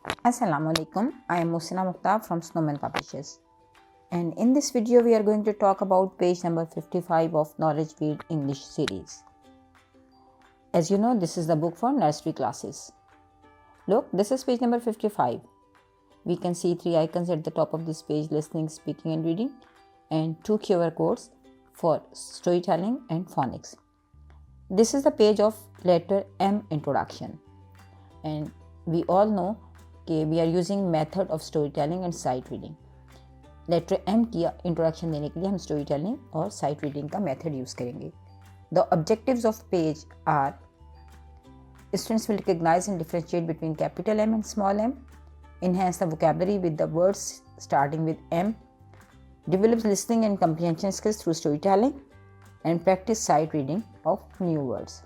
Assalamualaikum. I am Musina Mukhtar from Snowman Publishers. And in this video, we are going to talk about page number 55 of Knowledge Weed English series. As you know, this is the book for nursery classes. Look, this is page number 55. We can see 3 icons at the top of this page: listening, speaking and reading, and 2 QR codes for storytelling and phonics. This is the page of letter M introduction. And we all know कि we are using method of story telling and sight reading. Letter M की introduction देने के लिए हम story telling और sight reading का method use करेंगे. The objectives of page are: students will recognise and differentiate between capital M and small M, enhance the vocabulary with the words starting with M, develop listening and comprehension skills through storytelling, and practice sight reading of new words.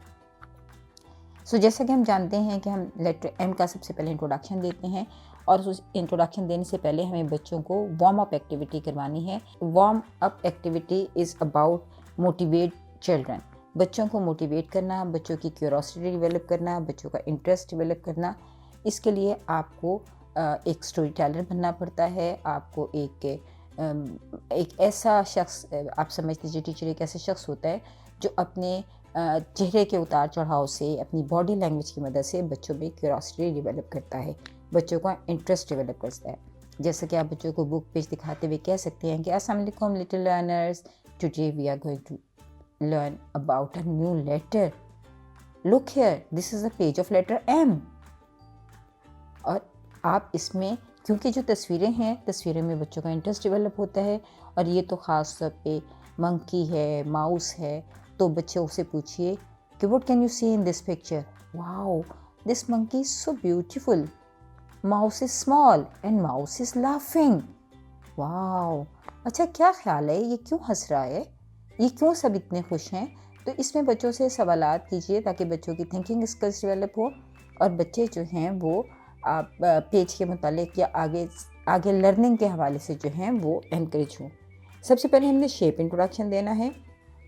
सो जैसा कि हम जानते हैं कि हम letter M का सबसे पहले इंट्रोडक्शन देते हैं और उस इंट्रोडक्शन देने से पहले हमें बच्चों को वार्म अप एक्टिविटी करवानी है. Warm up activity is about motivate children. बच्चों को मोटिवेट करना, बच्चों की क्यूरोसिटी डेवलप करना, बच्चों का इंटरेस्ट डेवलप करना. इसके लिए आपको एक स्टोरी टेलर बनना पड़ता है. आपको एक ऐसा शख्स, आप समझ लीजिए टीचर एक ऐसा शख्स होता है जो अपने चेहरे के उतार चढ़ाव से, अपनी बॉडी लैंग्वेज की मदद से बच्चों में क्यूरोसिटी डेवलप करता है, बच्चों का इंटरेस्ट डेवलप करता है. जैसे कि आप बच्चों को बुक पेज दिखाते हुए कह सकते हैं कि अस्सलाम वालेकुम little learners, today we are going to learn about a new letter. Look here, this is the page of letter M. और आप इसमें, क्योंकि जो तस्वीरें हैं, तस्वीरों में बच्चों का इंटरेस्ट डेवलप होता है. और ये तो ख़ास तौर पे मंकी है, माउस है, तो बच्चों से पूछिए कि what can you see in this picture. Wow, this monkey is so beautiful. Mouse is small and mouse is laughing. Wow, अच्छा क्या ख्याल है, ये क्यों हंस रहा है, ये क्यों सब इतने खुश हैं. तो इसमें बच्चों से सवालात कीजिए ताकि बच्चों की थिंकिंग स्किल्स डेवलप हो और बच्चे जो हैं वो आप पेज के मुतालिक या आगे लर्निंग के हवाले से जो हैं वो एनकरेज हों. सबसे पहले हमने शेप इंट्रोडक्शन देना है.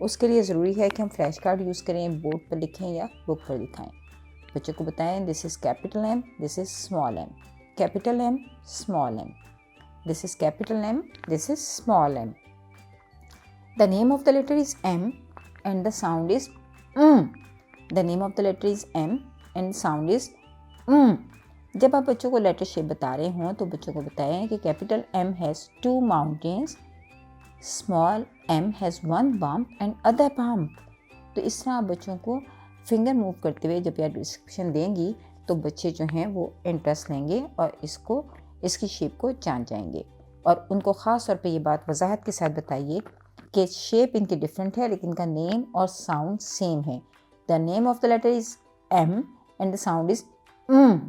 उसके लिए ज़रूरी है कि हम फ्लैश कार्ड यूज़ करें, बोर्ड पर लिखें या बुक पर दिखाएं. बच्चों को बताएं this is capital M, this is small M. Capital M, small M. This is capital M, this is small M. The name of the letter is M and the sound is the name of the letter is M and sound is जब आप बच्चों को letter shape बता रहे हों तो बच्चों को बताएं कि capital M has 2 mountains, small M has 1 bump and other bump. तो इस तरह आप बच्चों को फिंगर मूव करते हुए जब आप डिस्क्रिप्शन देंगी तो बच्चे जो हैं वो इंटरेस्ट लेंगे और इसकी शेप को जान जाएंगे. और उनको ख़ास तौर पे ये बात वजाहत के साथ बताइए कि शेप इनकी डिफरेंट है लेकिन इनका नेम और साउंड सेम है. The name of the letter is M and the sound is